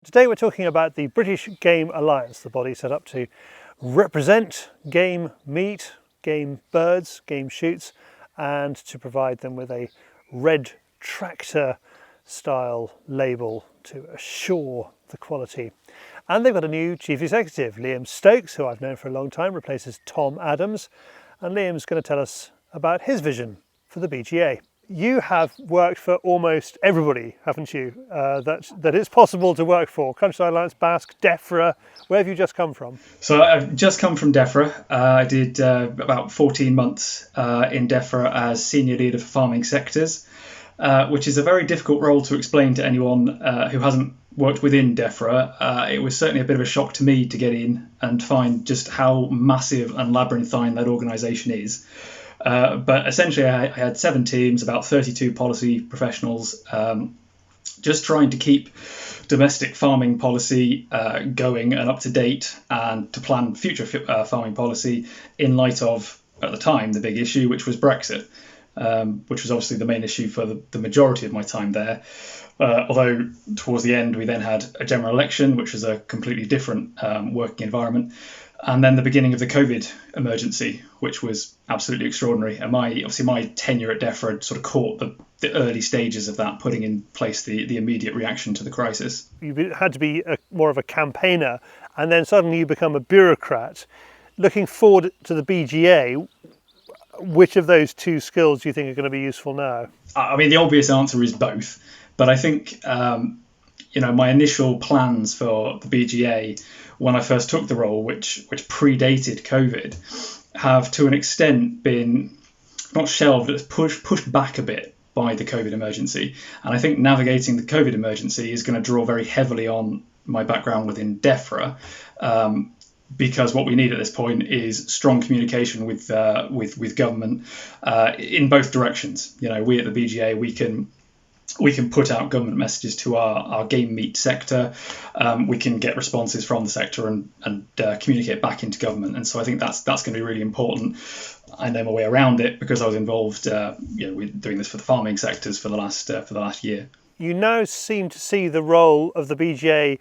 Today we're talking about the British Game Alliance, the body set up to represent game meat, game birds, game shoots, and to provide them with a red tractor style label to assure the quality. And they've got a new chief executive, Liam Stokes, who I've known for a long time, replaces Tom Adams, and Liam's going to tell us about his vision for the BGA. You have worked for almost everybody, haven't you, that it's possible to work for? Countryside Alliance, BASC, Defra. Where have you just come from? So I've just come from Defra. I did about 14 months in Defra as senior leader for farming sectors, which is a very difficult role to explain to anyone who hasn't worked within Defra. It was certainly a bit of a shock to me to get in and find just how massive and labyrinthine that organisation is. But essentially I had 7 teams, about 32 policy professionals, just trying to keep domestic farming policy going and up to date, and to plan future farming policy in light of, at the time, the big issue, which was Brexit, which was obviously the main issue for the majority of my time there. Although towards the end we then had a general election, which was a completely different working environment. And then the beginning of the COVID emergency, which was absolutely extraordinary. And my tenure at Defra sort of caught the early stages of that, putting in place the immediate reaction to the crisis. You had to be more of a campaigner, and then suddenly you become a bureaucrat. Looking forward to the BGA, which of those two skills do you think are going to be useful now? I mean, the obvious answer is both. But I think, my initial plans for the BGA when I first took the role, which predated COVID, have to an extent been not shelved, but pushed back a bit by the COVID emergency. And I think navigating the COVID emergency is going to draw very heavily on my background within Defra, because what we need at this point is strong communication with government in both directions. We at the BGA, we can put out government messages to our game meat sector. We can get responses from the sector and communicate back into government. And so I think that's going to be really important. I know my way around it because I was involved, with doing this for the farming sectors for the last year. You now seem to see the role of the BGA,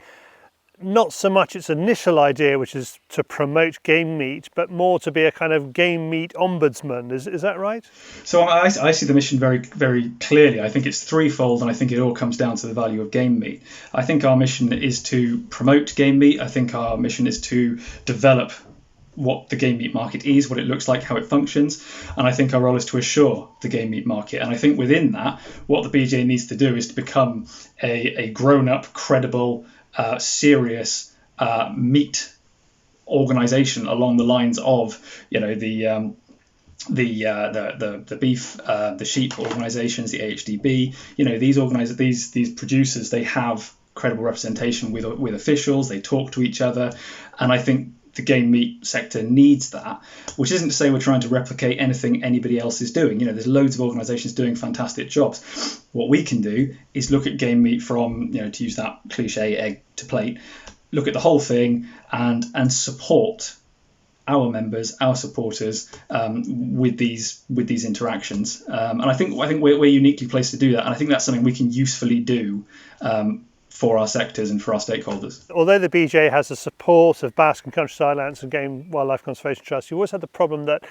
not so much its initial idea, which is to promote game meat, but more to be a kind of game meat ombudsman. Is that right? So I see the mission very, very clearly. I think it's threefold, and I think it all comes down to the value of game meat. I think our mission is to promote game meat. I think our mission is to develop what the game meat market is, what it looks like, how it functions. And I think our role is to assure the game meat market. And I think within that, what the BGA needs to do is to become a grown-up, credible, serious meat organisation along the lines of, the beef, the sheep organisations, the AHDB. These producers, they have credible representation with officials. They talk to each other, and I think the game meat sector needs that, which isn't to say we're trying to replicate anything anybody else is doing. There's loads of organisations doing fantastic jobs. What we can do is look at game meat from, to use that cliche, egg to plate, look at the whole thing and support our members, our supporters with these interactions. And I think we're uniquely placed to do that. And I think that's something we can usefully do for our sectors and for our stakeholders. Although the BGA has the support of BASC and Countryside Alliance and Game Wildlife Conservation Trust, you always had the problem that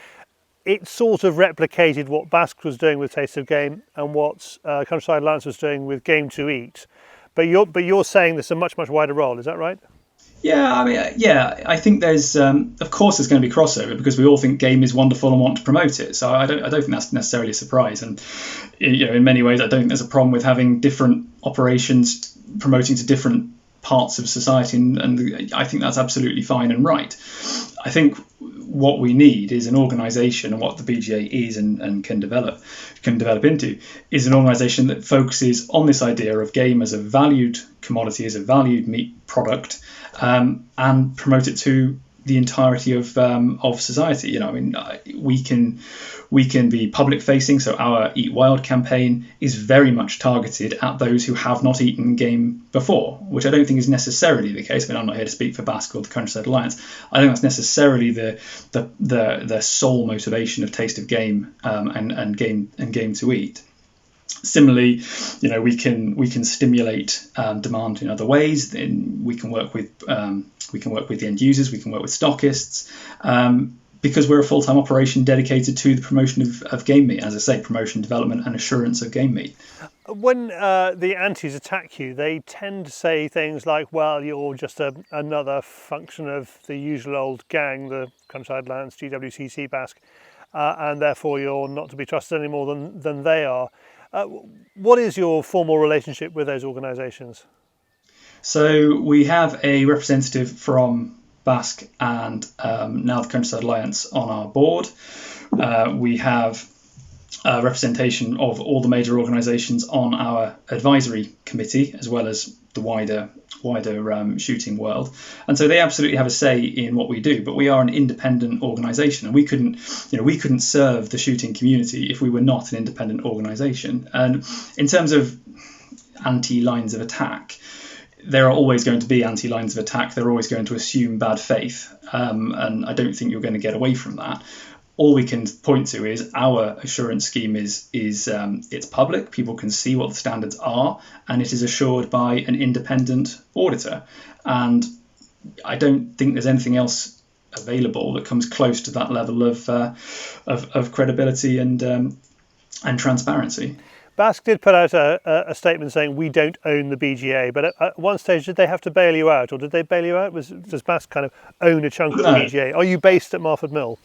it sort of replicated what BASC was doing with Taste of Game and what Countryside Alliance was doing with Game to Eat. But you're saying there's a much wider role, is that right? Yeah, I think there's, of course, there's going to be crossover because we all think game is wonderful and want to promote it. So I don't think that's necessarily a surprise. And in many ways, I don't think there's a problem with having different operations promoting to different parts of society, and I think that's absolutely fine and right. I think what we need is an organisation, and what the BGA is and can develop into is an organisation that focuses on this idea of game as a valued commodity, as a valued meat product, and promote it to the entirety of society. We can be public facing. So our Eat Wild campaign is very much targeted at those who have not eaten game before, which I don't think is necessarily the case. I'm not here to speak for BASC or the Countryside Alliance. I think that's necessarily the sole motivation of Taste of Game and Game to Eat. Similarly, we can stimulate demand in other ways. Then we can work with the end users. We can work with stockists. Because we're a full-time operation dedicated to the promotion of game meat, as I say, promotion, development and assurance of game meat. When the antis attack you, they tend to say things like, well, you're just another function of the usual old gang, the Countryside Alliance, GWCC, BASC, and therefore you're not to be trusted any more than they are. What is your formal relationship with those organisations? So we have a representative from BASC and now the Countryside Alliance on our board. We have representation of all the major organisations on our advisory committee, as well as the wider shooting world, and so they absolutely have a say in what we do. But we are an independent organisation, and we couldn't serve the shooting community if we were not an independent organisation. And in terms of anti-lines of attack, there are always going to be anti-lines of attack. They're always going to assume bad faith, and I don't think you're going to get away from that. All we can point to is our assurance scheme is it's public. People can see what the standards are, and it is assured by an independent auditor. And I don't think there's anything else available that comes close to that level of credibility and transparency. BASC did put out a statement saying we don't own the BGA, but at one stage did they have to bail you out, or did they bail you out? Does BASC kind of own a chunk of the BGA? Are you based at Marford Mill?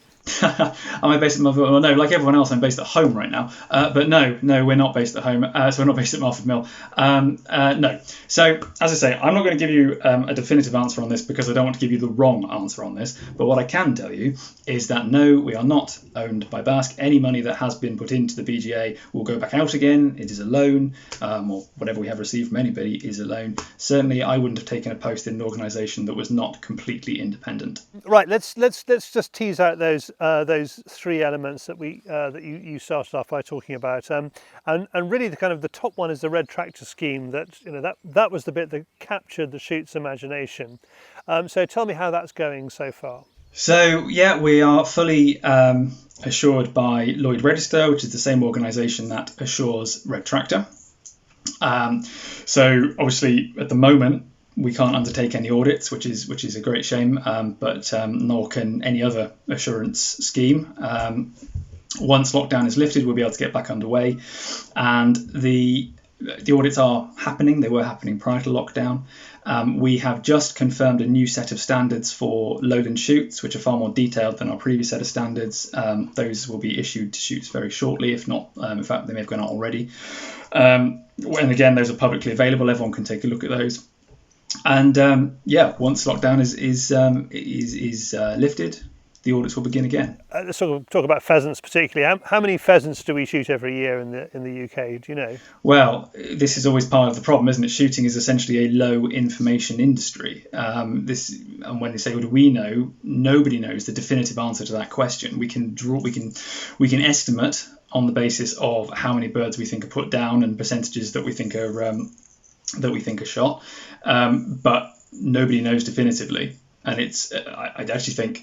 Am I based at Marford Mill? Well, no, like everyone else, I'm based at home right now. But no, we're not based at home. So we're not based at Marford Mill. No. So, as I say, I'm not going to give you a definitive answer on this because I don't want to give you the wrong answer on this. But what I can tell you is that no, we are not owned by BASC. Any money that has been put into the BGA will go back out again. It is a loan, or whatever we have received from anybody is a loan. Certainly, I wouldn't have taken a post in an organisation that was not completely independent. Right. Let's just tease out those three elements that you started off by talking about, and really the top one is the red tractor scheme. That was the bit that captured the shoot's imagination. So tell me how that's going so far. So yeah, we are fully assured by Lloyd Register, which is the same organisation that assures red tractor. So obviously at the moment, we can't undertake any audits, which is a great shame, but nor can any other assurance scheme. Once lockdown is lifted, we'll be able to get back underway, and the audits are happening. They were happening prior to lockdown. We have just confirmed a new set of standards for lowland shoots, which are far more detailed than our previous set of standards. Those will be issued to shoots very shortly, if not, in fact, they may have gone out already. And again, those are publicly available. Everyone can take a look at those. And once lockdown is lifted, the audits will begin again. Let's talk about pheasants particularly. How many pheasants do we shoot every year in the UK? Do you know? Well, this is always part of the problem, isn't it? Shooting is essentially a low information industry. And when they say, "What do we know?" Nobody knows the definitive answer to that question. We can estimate on the basis of how many birds we think are put down and percentages that we think are shot, but nobody knows definitively. And I actually think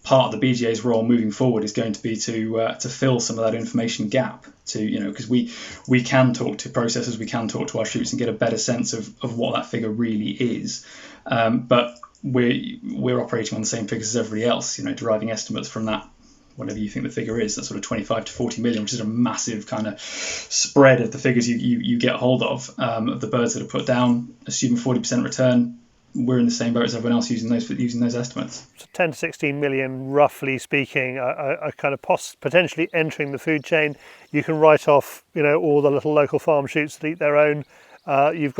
part of the BGA's role moving forward is going to be to fill some of that information gap, because we can talk to processors, we can talk to our shoots and get a better sense of what that figure really is, but we're operating on the same figures as everybody else, deriving estimates from that, whatever you think the figure is, that sort of 25 to 40 million, which is a massive kind of spread of the figures you get hold of the birds that are put down. Assuming 40% return, we're in the same boat as everyone else using those estimates. So 10 to 16 million, roughly speaking, are kind of potentially entering the food chain. You can write off, all the little local farm shoots that eat their own. You're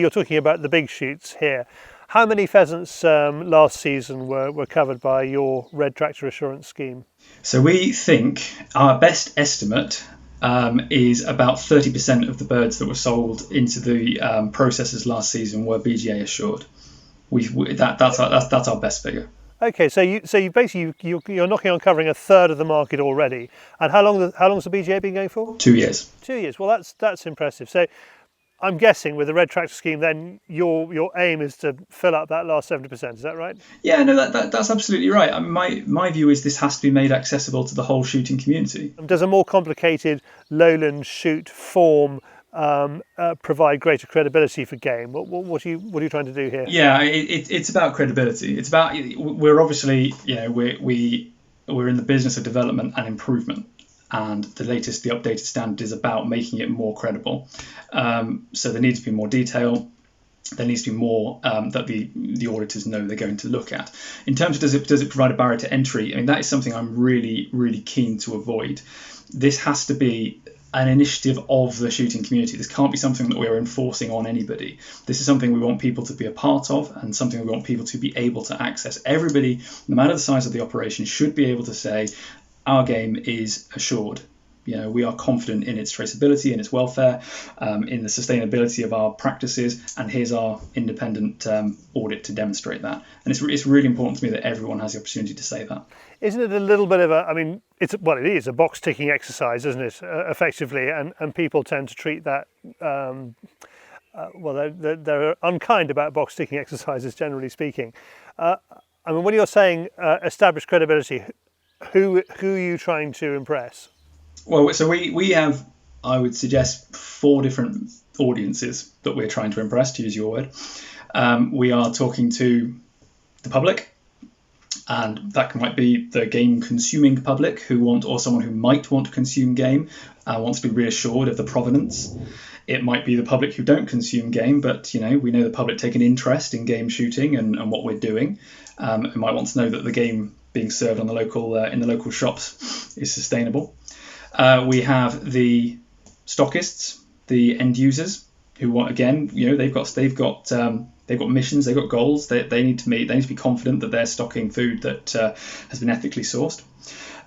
talking about the big shoots here. How many pheasants last season were covered by your red tractor assurance scheme? So we think our best estimate is about 30% of the birds that were sold into the processors last season were BGA assured. That's our best figure. Okay, so you basically you're knocking on covering a third of the market already. And how long's the BGA been going for? 2 years. 2 years. Well, that's impressive. So I'm guessing with the red tractor scheme, then your aim is to fill up that last 70%. Is that right? Yeah, no, that's absolutely right. I mean, my view is this has to be made accessible to the whole shooting community. Does a more complicated lowland shoot form provide greater credibility for game? What are you trying to do here? Yeah, it's about credibility. It's about, we're obviously, we're in the business of development and improvement. And the updated standard is about making it more credible. So there needs to be more detail. There needs to be more that the auditors know they're going to look at. In terms of does it provide a barrier to entry? I mean, that is something I'm really, really keen to avoid. This has to be an initiative of the shooting community. This can't be something that we're enforcing on anybody. This is something we want people to be a part of and something we want people to be able to access. Everybody, no matter the size of the operation, should be able to say, our game is assured. We are confident in its traceability, in its welfare, in the sustainability of our practices, and here's our independent audit to demonstrate that. And it's really important to me that everyone has the opportunity to say that. Isn't it a little bit of it is a box ticking exercise, isn't it, effectively, and people tend to treat that, they're unkind about box ticking exercises, generally speaking. When you're saying establish credibility, who are you trying to impress? Well, so we have, I would suggest, 4 different audiences that we're trying to impress, to use your word. We are talking to the public, and that might be the game consuming public or someone who might want to consume game, wants to be reassured of the provenance. It might be the public who don't consume game, but we know the public take an interest in game shooting and what we're doing. It might want to know that the game being served on the local in the local shops is sustainable. We have the stockists, the end users, who want, again, they've got missions, they've got goals. They need to meet. They need to be confident that they're stocking food that has been ethically sourced.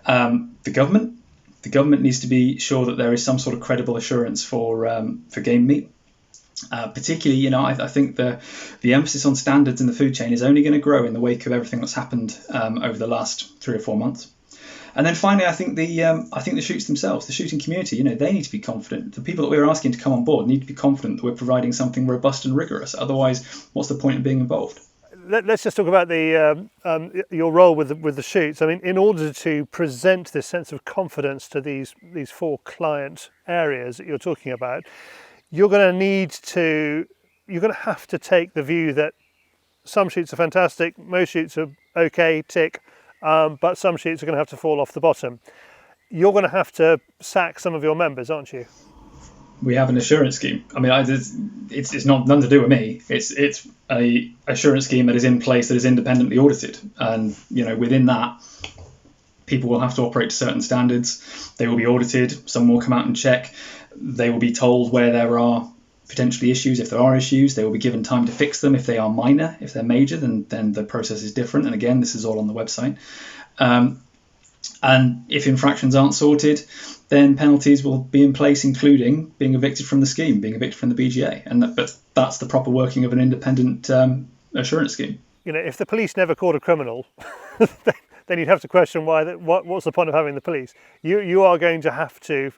The government needs to be sure that there is some sort of credible assurance for game meat. Particularly, I think the emphasis on standards in the food chain is only going to grow in the wake of everything that's happened over the last 3 or 4 months. And then finally, I think the shoots themselves, the shooting community, they need to be confident. The people that we're asking to come on board need to be confident that we're providing something robust and rigorous. Otherwise, what's the point of being involved? Let's just talk about your role with the shoots. I mean, in order to present this sense of confidence to these 4 client areas that you're talking about, you're going to have to take the view that some shoots are fantastic, most shoots are okay, tick, but some shoots are going to have to fall off the bottom. You're going to have to sack some of your members, aren't you? We have an assurance scheme. I mean, it's not nothing to do with me. It's a assurance scheme that is in place that is independently audited, and within that, people will have to operate to certain standards. They will be audited. Someone will come out and check. They will be told where there are potentially issues. If there are issues, they will be given time to fix them. If they are minor, if they're major, then the process is different. And again, this is all on the website. And if infractions aren't sorted, then penalties will be in place, including being evicted from the scheme, being evicted from the BGA. But that's the proper working of an independent assurance scheme. If the police never caught a criminal, then you'd have to question what's the point of having the police? You are going to have to,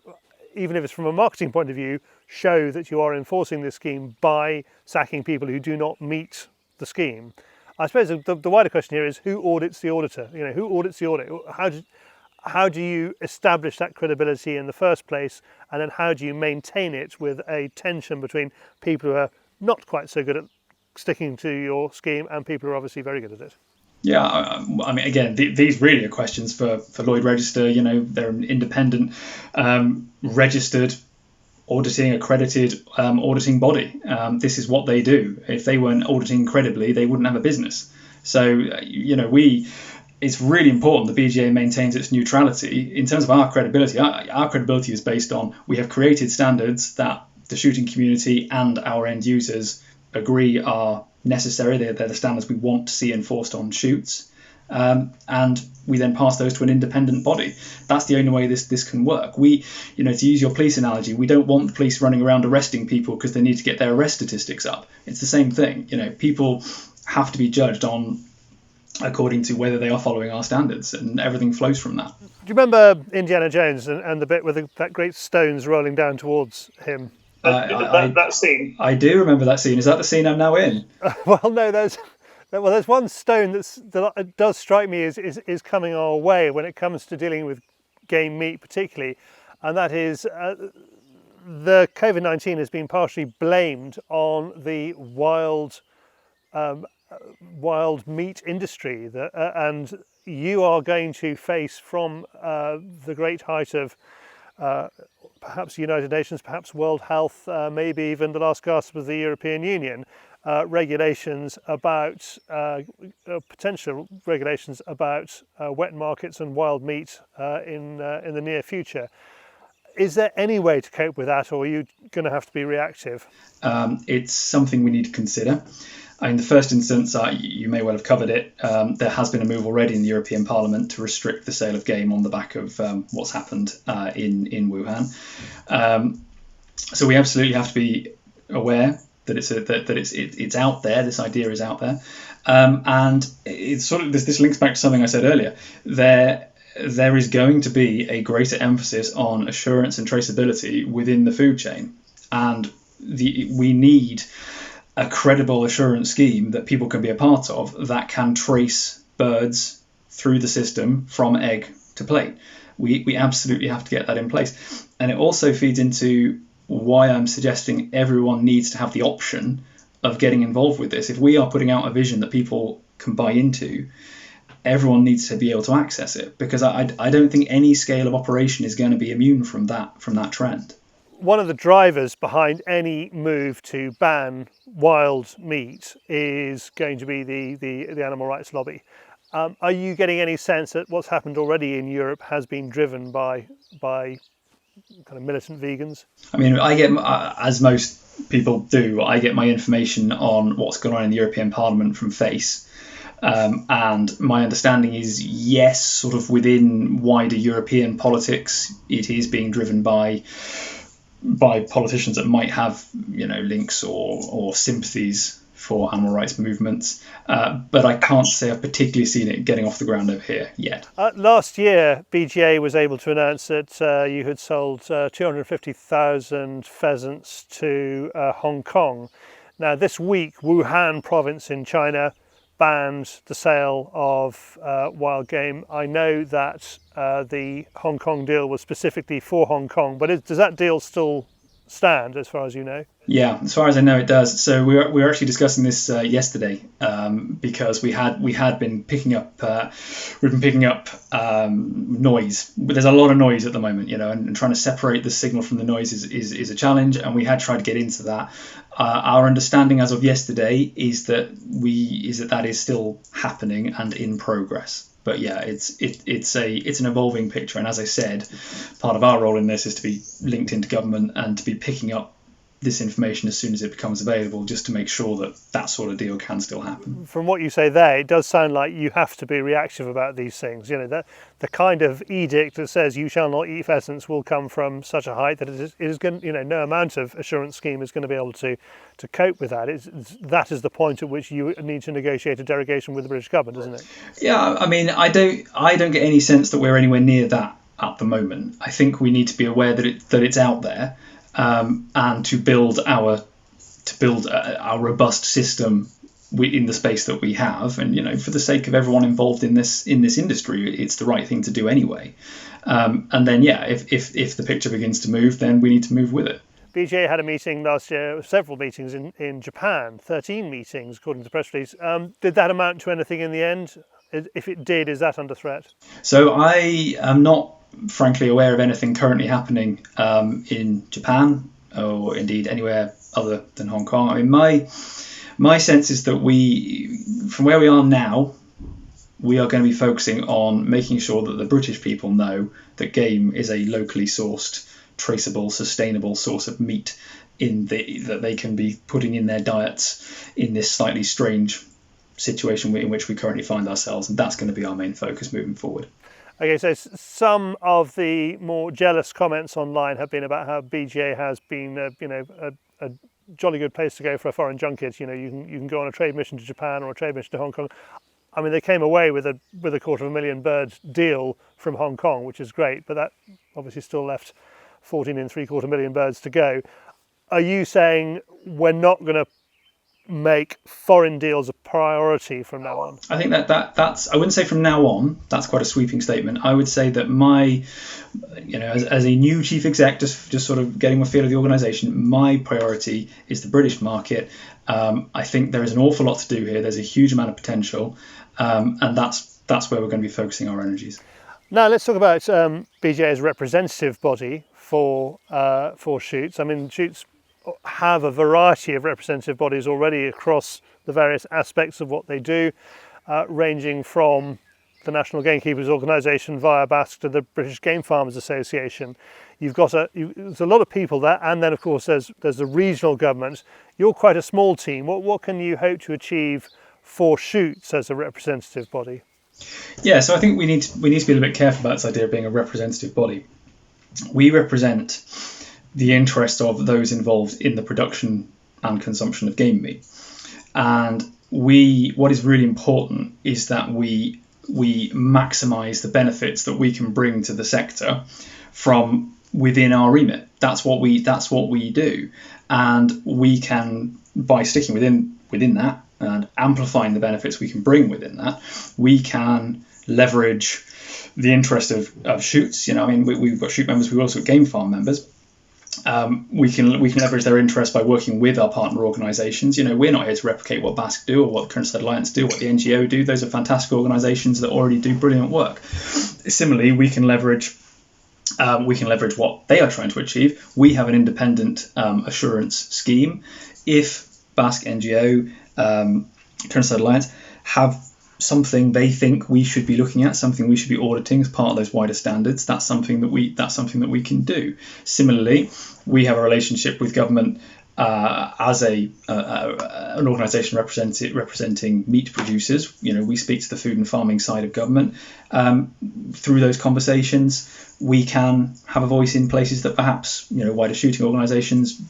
even if it's from a marketing point of view, show that you are enforcing this scheme by sacking people who do not meet the scheme. I suppose the wider question here is, who audits the auditor? Who audits the audit? How do you establish that credibility in the first place, and then how do you maintain it with a tension between people who are not quite so good at sticking to your scheme and people who are obviously very good at it? Yeah, I mean, again, these really are questions for Lloyd Register. They're an independent, registered, auditing, accredited auditing body. This is what they do. If they weren't auditing credibly, they wouldn't have a business. So, it's really important the BGA maintains its neutrality. In terms of our credibility, our credibility is based on, we have created standards that the shooting community and our end users agree are necessary. They're the standards we want to see enforced on shoots. And we then pass those to an independent body. That's the only way this can work. To use your police analogy, we don't want the police running around arresting people because they need to get their arrest statistics up. It's the same thing. People have to be judged on according to whether they are following our standards, and everything flows from that. Do you remember Indiana Jones and the bit with that great stones rolling down towards him? That scene. I do remember that scene. Is that the scene I'm now in? Well, no, there's one stone that does strike me is coming our way when it comes to dealing with game meat particularly, and that is the COVID-19 has been partially blamed on the wild meat industry, and you are going to face from the great height of perhaps United Nations, perhaps World Health, maybe even the last gasp of the European Union, regulations about potential regulations about wet markets and wild meat in the near future. Is there any way to cope with that, or are you going to have to be reactive? It's something we need to consider. In the first instance, you may well have covered it. There has been a move already in the European Parliament to restrict the sale of game on the back of what's happened in Wuhan. So we absolutely have to be aware that it's out there. This idea is out there, and it's sort of this links back to something I said earlier. There is going to be a greater emphasis on assurance and traceability within the food chain, and we need a credible assurance scheme that people can be a part of that can trace birds through the system from egg to plate. We absolutely have to get that in place. And it also feeds into why I'm suggesting everyone needs to have the option of getting involved with this. If we are putting out a vision that people can buy into, everyone needs to be able to access it, because I don't think any scale of operation is going to be immune from that trend. One of the drivers behind any move to ban wild meat is going to be the animal rights lobby. Are you getting any sense that what's happened already in Europe has been driven by kind of militant vegans? I mean, I get, as most people do, I get my information on what's going on in the European Parliament from FACE. And my understanding is, yes, sort of within wider European politics, it is being driven by politicians that might have, links or sympathies for animal rights movements, but I can't say I've particularly seen it getting off the ground over here yet. Last year, BGA was able to announce that you had sold 250,000 pheasants to Hong Kong. Now, this week, Wuhan province in China banned the sale of wild game. I know that the Hong Kong deal was specifically for Hong Kong, but does that deal still stand, as far as you know? Yeah, as far as I know, it does. So we were actually discussing this yesterday because we had been picking up noise. There's a lot of noise at the moment, and trying to separate the signal from the noise is a challenge, and we had tried to get into that. Our understanding as of yesterday is that that is still happening and in progress. But yeah, it's an evolving picture, and as I said, part of our role in this is to be linked into government and to be picking up this information as soon as it becomes available, just to make sure that sort of deal can still happen. From what you say there, it does sound like you have to be reactive about these things. The kind of edict that says you shall not eat pheasants will come from such a height that it is going, no amount of assurance scheme is going to be able to cope with that. That is the point at which you need to negotiate a derogation with the British government, isn't it? Yeah, I mean, I don't get any sense that we're anywhere near that at the moment. I think we need to be aware that it's out there. And to build our robust system in the space that we have, and for the sake of everyone involved in this industry, it's the right thing to do anyway. And then if the picture begins to move, then we need to move with it. BGA had a meeting last year, several meetings in Japan, 13 meetings according to the press release. Did that amount to anything in the end? If it did, is that under threat? So I am not frankly aware of anything currently happening in Japan or indeed anywhere other than Hong Kong. I mean, my sense is that from where we are now, we are going to be focusing on making sure that the British people know that game is a locally sourced, traceable, sustainable source of meat that they can be putting in their diets in this slightly strange situation in which we currently find ourselves, and that's going to be our main focus moving forward. Okay, so some of the more jealous comments online have been about how BGA has been, a jolly good place to go for a foreign junket. You can go on a trade mission to Japan or a trade mission to Hong Kong. I mean, they came away with a 250,000 bird deal from Hong Kong, which is great, but that obviously still left 14 3/4 million birds to go. are you saying we're not going to make foreign deals a priority from now on? I think that's, I wouldn't say from now on, that's quite a sweeping statement. I would say that my, as a new chief exec, just sort of getting my feel of the organisation, my priority is the British market. I think there is an awful lot to do here. There's a huge amount of potential, and that's where we're going to be focusing our energies. Now let's talk about BJ's representative body for shoots. I mean, shoots have a variety of representative bodies already across the various aspects of what they do, ranging from the National Gamekeepers Organisation via BASC to the British Game Farmers Association. You've got there's a lot of people there, and then of course there's the regional government. You're quite a small team. What can you hope to achieve for shoots as a representative body? Yeah, so I think we need to be a little bit careful about this idea of being a representative body. We represent the interest of those involved in the production and consumption of game meat. And what is really important is that we maximise the benefits that we can bring to the sector from within our remit. That's what we do. And we can, by sticking within that and amplifying the benefits we can bring within that, we can leverage the interest of shoots. We've got shoot members, we've also got game farm members. We can leverage their interest by working with our partner organisations. We're not here to replicate what BASC do or what Countryside Alliance do, what the NGO do. Those are fantastic organisations that already do brilliant work. Similarly, we can leverage what they are trying to achieve. We have an independent assurance scheme. If BASC, NGO, Countryside Alliance have something they think we should be looking at, something we should be auditing as part of those wider standards, that's something that we can do. Similarly, we have a relationship with government as an organisation representing meat producers. We speak to the food and farming side of government. Through those conversations, we can have a voice in places that perhaps wider shooting organisations,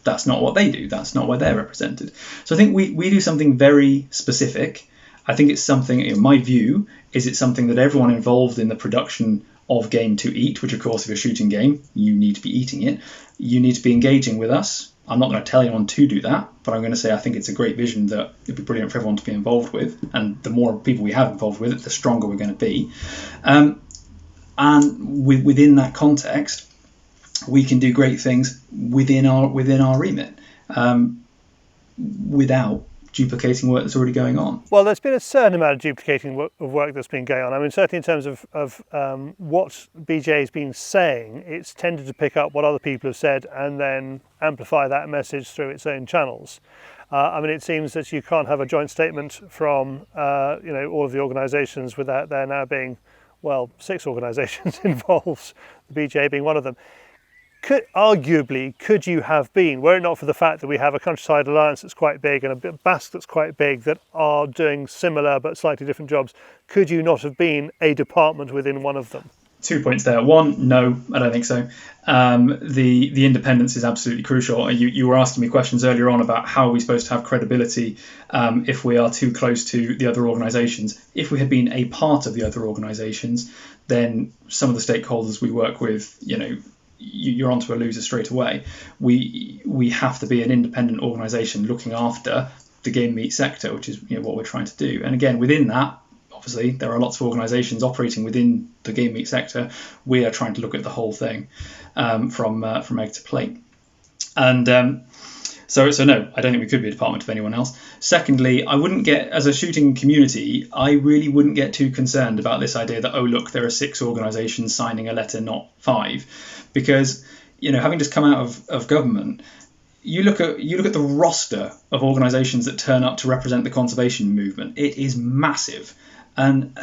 that's not what they do. That's not where they're represented. So I think we do something very specific. I think it's something, in my view, it's something that everyone involved in the production of game to eat, which of course if you're shooting game, you need to be eating it. You need to be engaging with us. I'm not going to tell anyone to do that, but I'm going to say I think it's a great vision that it'd be brilliant for everyone to be involved with. And the more people we have involved with it, the stronger we're going to be. And within that context, we can do great things within our remit without duplicating work that's already going on. Well, there's been a certain amount of duplicating of work that's been going on. I mean, certainly in terms of what BJ's been saying, it's tended to pick up what other people have said and then amplify that message through its own channels. It seems that you can't have a joint statement from all of the organisations without there now being, 6 organisations involved, the BJ being one of them. Could you have been, were it not for the fact that we have a Countryside Alliance that's quite big and a BASC that's quite big that are doing similar but slightly different jobs, could you not have been a department within one of them? 2 points there. One, no, I don't think so. The independence is absolutely crucial. You were asking me questions earlier on about how are we supposed to have credibility if we are too close to the other organisations. If we had been a part of the other organisations, then some of the stakeholders we work with, you're onto a loser straight away. We have to be an independent organisation looking after the game meat sector, which is what we're trying to do. And again, within that, obviously, there are lots of organisations operating within the game meat sector. We are trying to look at the whole thing from egg to plate. And so no, I don't think we could be a department of anyone else. Secondly, I wouldn't get, as a shooting community, I really wouldn't get too concerned about this idea that, oh look, there are 6 organisations signing a letter, not 5, because having just come out of government, you look at the roster of organisations that turn up to represent the conservation movement. It is massive, and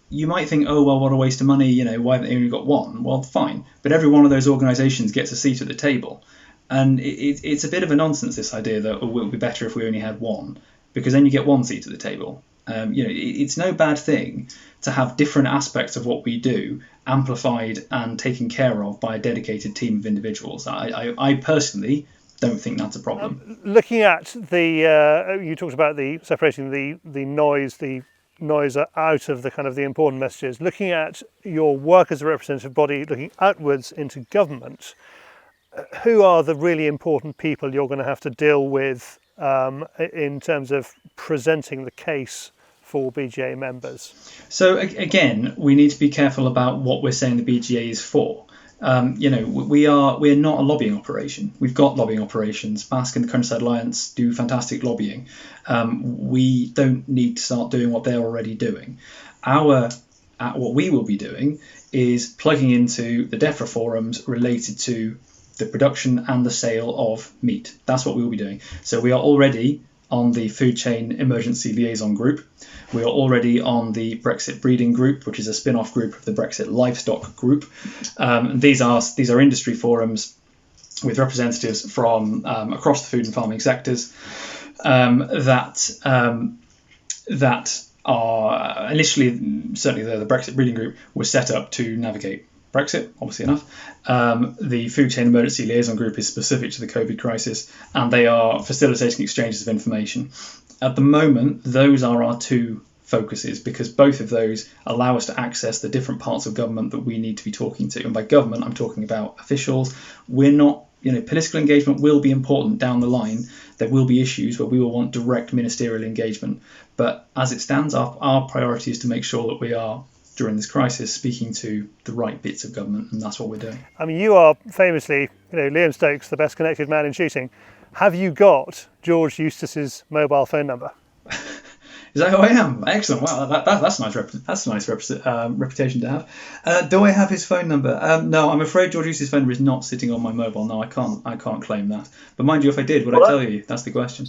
you might think, oh well, what a waste of money. Why haven't they only got one? Well, fine, but every one of those organisations gets a seat at the table. And it's a bit of a nonsense, this idea that it would be better if we only had one, because then you get one seat at the table. It's no bad thing to have different aspects of what we do amplified and taken care of by a dedicated team of individuals. I personally don't think that's a problem. Looking at you talked about separating the noise out of the kind of the important messages. Looking at your work as a representative body, looking outwards into government, who are the really important people you're going to have to deal with in terms of presenting the case for BGA members? So again, we need to be careful about what we're saying the BGA is for. We're not a lobbying operation. We've got lobbying operations. BASC and the Countryside Alliance do fantastic lobbying. We don't need to start doing what they're already doing. What we will be doing is plugging into the Defra forums related to the production and the sale of meat. That's what we will be doing. So we are already on the Food Chain Emergency Liaison Group. We are already on the Brexit Breeding Group, which is a spin-off group of the Brexit Livestock Group. These are industry forums with representatives from across the food and farming sectors that are initially, certainly the Brexit Breeding Group was set up to navigate Brexit, obviously enough. The Food Chain Emergency Liaison Group is specific to the COVID crisis, and they are facilitating exchanges of information. At the moment, those are our two focuses, because both of those allow us to access the different parts of government that we need to be talking to. And by government, I'm talking about officials. We're not, political engagement will be important down the line. There will be issues where we will want direct ministerial engagement. But as it stands, our priority is to make sure that we are, during this crisis, speaking to the right bits of government, and that's what we're doing. I mean, you are famously, Liam Stokes, the best connected man in shooting. Have you got George Eustace's mobile phone number? Is that who I am? Excellent. Wow, that's a nice reputation to have. Do I have his phone number? No, I'm afraid George Eustace's phone number is not sitting on my mobile. No, I can't claim that. But mind you, if I did, would I tell you? That's the question.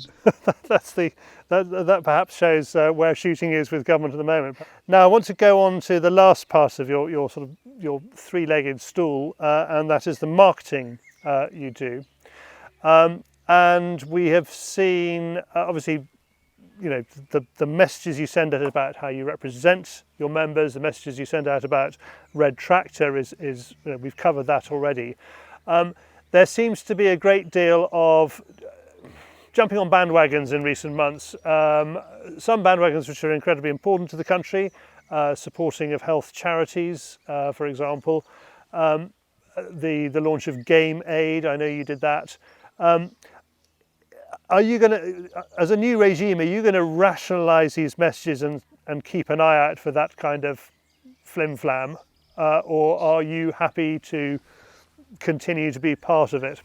That perhaps shows where shooting is with government at the moment. Now, I want to go on to the last part of your three-legged stool, and that is the marketing you do. And we have seen, obviously, the messages you send out about how you represent your members, the messages you send out about Red Tractor is we've covered that already. There seems to be a great deal of jumping on bandwagons in recent months. Some bandwagons which are incredibly important to the country, supporting of health charities, for example. The launch of Game Aid, I know you did that. Are you going to, as a new regime, are you going to rationalise these messages and keep an eye out for that kind of flim-flam, or are you happy to continue to be part of it?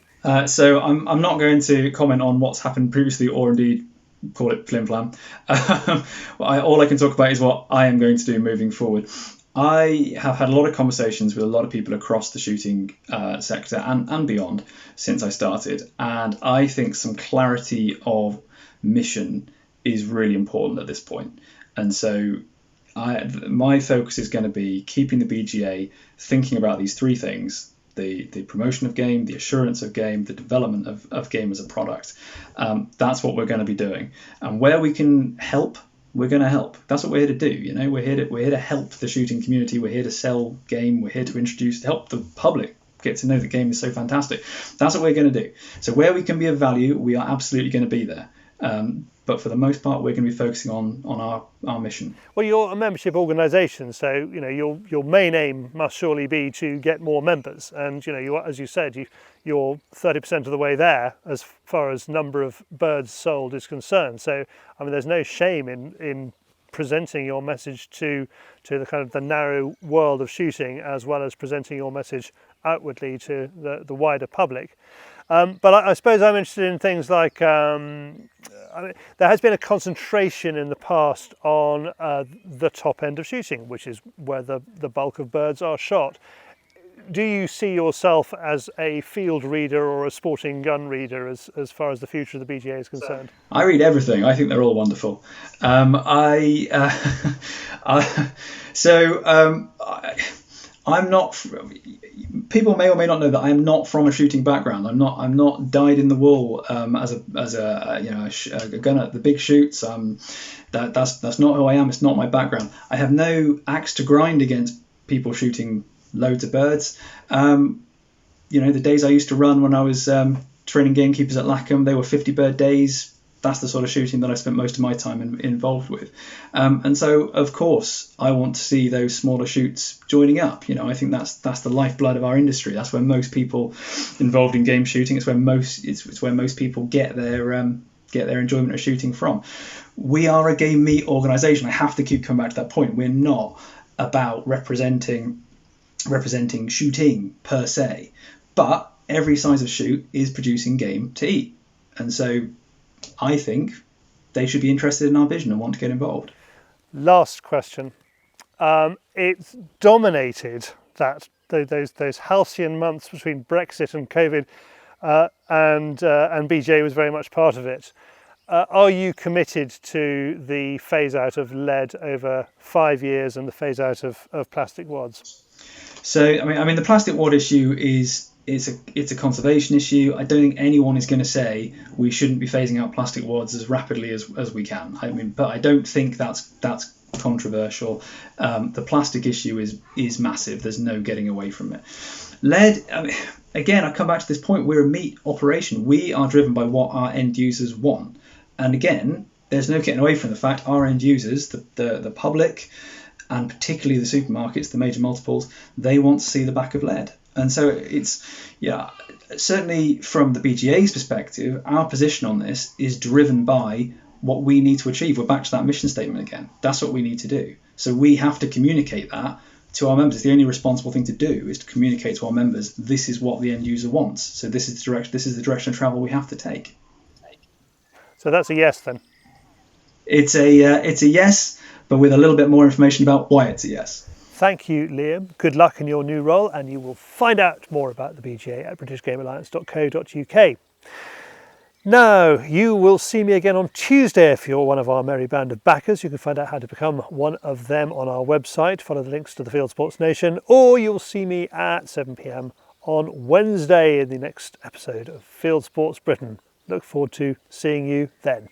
So I'm not going to comment on what's happened previously, or indeed call it flim-flam. All I can talk about is what I am going to do moving forward. I have had a lot of conversations with a lot of people across the shooting sector and beyond since I started, and I think some clarity of mission is really important at this point. And so my focus is going to be keeping the BGA thinking about these three things: the promotion of game, the assurance of game, the development of game as a product. That's what we're going to be doing, and where we can help, we're going to help. That's what we're here to do. We're here to help the shooting community. We're here to sell game. We're here to help the public get to know the game is so fantastic. That's what we're going to do. So where we can be of value, we are absolutely going to be there. But for the most part, we're going to be focusing on our mission. Well, you're a membership organisation, so your main aim must surely be to get more members. And as you said, you're 30% of the way there as far as number of birds sold is concerned. So I mean, there's no shame in presenting your message to the kind of the narrow world of shooting, as well as presenting your message outwardly to the wider public. But I suppose I'm interested in things like there has been a concentration in the past on the top end of shooting, which is where the bulk of birds are shot. Do you see yourself as a field reader or a sporting gun reader as far as the future of the BGA is concerned? I read everything. I think they're all wonderful. I'm not. People may or may not know that I am not from a shooting background. I'm not dyed in the wool as a gunner at the big shoots. That's not who I am. It's not my background. I have no axe to grind against people shooting loads of birds. The days I used to run when I was training gamekeepers at Lackham, they were 50 bird days. that's the sort of shooting that I spent most of my time involved with. And so, of course, I want to see those smaller shoots joining up. I think that's the lifeblood of our industry. That's where most people involved in game shooting, it's where most people get their enjoyment of shooting from. We are a game meat organisation. I have to keep coming back to that point. We're not about representing shooting per se, but every size of shoot is producing game to eat. And so I think they should be interested in our vision and want to get involved. Last question. It's dominated those halcyon months between Brexit and COVID, and BJ was very much part of it. Are you committed to the phase out of lead over 5 years and the phase out of plastic wads? So I mean the plastic wad issue it's a conservation issue. I don't think anyone is going to say we shouldn't be phasing out plastic wads as rapidly as we can. But I don't think that's controversial. The plastic issue is massive. There's no getting away from it. Lead, again, I come back to this point. We're a meat operation. We are driven by what our end users want. And again, there's no getting away from the fact our end users, the public, and particularly the supermarkets, the major multiples, they want to see the back of lead. And so certainly from the BGA's perspective, our position on this is driven by what we need to achieve. We're back to that mission statement again. That's what we need to do. So we have to communicate that to our members. The only responsible thing to do is to communicate to our members, this is what the end user wants. So this is the direction of travel we have to take. So that's a yes then. It's a yes, but with a little bit more information about why it's a yes. Thank you, Liam. Good luck in your new role, and you will find out more about the BGA at britishgamealliance.co.uk. Now, you will see me again on Tuesday if you're one of our merry band of backers. You can find out how to become one of them on our website. Follow the links to the Fieldsports Nation, or you'll see me at 7 p.m. on Wednesday in the next episode of Field Sports Britain. Look forward to seeing you then.